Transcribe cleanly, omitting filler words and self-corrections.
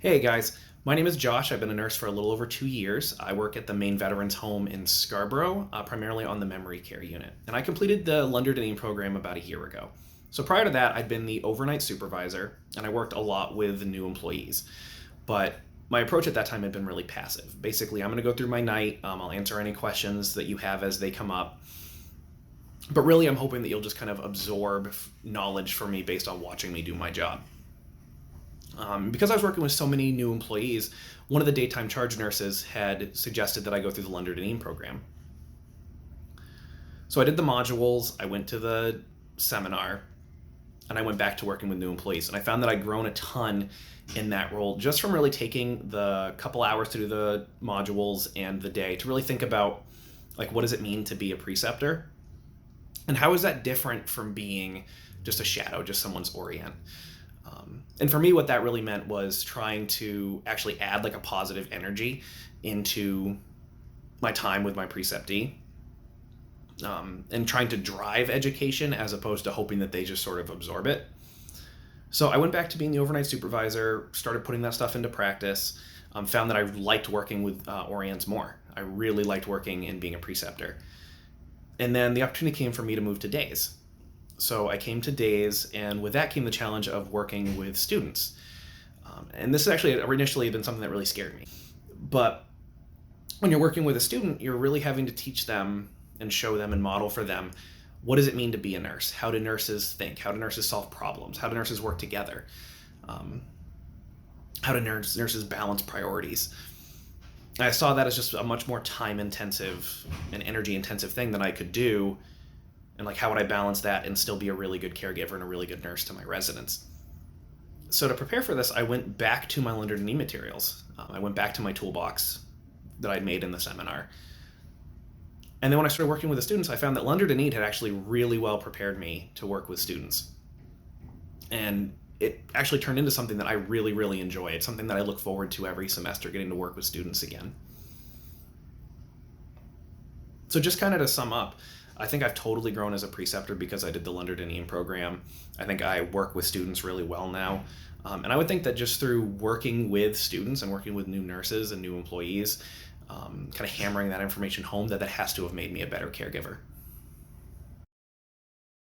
Hey guys, my name is Josh. I've been a nurse for a little over 2 years. I work at the Maine Veterans Home in Scarborough, primarily on the memory care unit. And I completed the Lunder-Dineen program about a year ago. So prior to that, I'd been the overnight supervisor, and I worked a lot with new employees. But my approach at that time had been really passive. Basically, I'm going to go through my night, I'll answer any questions that you have as they come up. But really, I'm hoping that you'll just kind of absorb knowledge from me based on watching me do my job. Because I was working with so many new employees, one of the daytime charge nurses had suggested that I go through the Lunder-Dineen program. So I did the modules, I went to the seminar, and I went back to working with new employees. And I found that I'd grown a ton in that role just from really taking the couple hours to do the modules and the day to really think about, like, what does it mean to be a preceptor? And how is that different from being just a shadow, just someone's orient? And for me, what that really meant was trying to actually add like a positive energy into my time with my preceptee, and trying to drive education as opposed to hoping that they just sort of absorb it. So I went back to being the overnight supervisor, started putting that stuff into practice, found that I liked working with Orients more. I really liked working and being a preceptor. And then the opportunity came for me to move to days. So I came to days, and with that came the challenge of working with students. And this actually initially been something that really scared me. But when you're working with a student, you're really having to teach them and show them and model for them, what does it mean to be a nurse? How do nurses think? How do nurses solve problems? How do nurses work together? How do nurses balance priorities? And I saw that as just a much more time-intensive and energy-intensive thing that I could do. And like, how would I balance that and still be a really good caregiver and a really good nurse to my residents? So to prepare for this, I went back to my Lunder-Dineen materials. I went back to my toolbox that I'd made in the seminar. And then when I started working with the students, I found that Lunder-Dineen had actually really well prepared me to work with students. And it actually turned into something that I really, really enjoy. It's something that I look forward to every semester, getting to work with students again. So just kind of to sum up, I think I've totally grown as a preceptor because I did the Lunder-Dineen program. I think I work with students really well now. And I would think that just through working with students and working with new nurses and new employees, kind of hammering that information home, that has to have made me a better caregiver.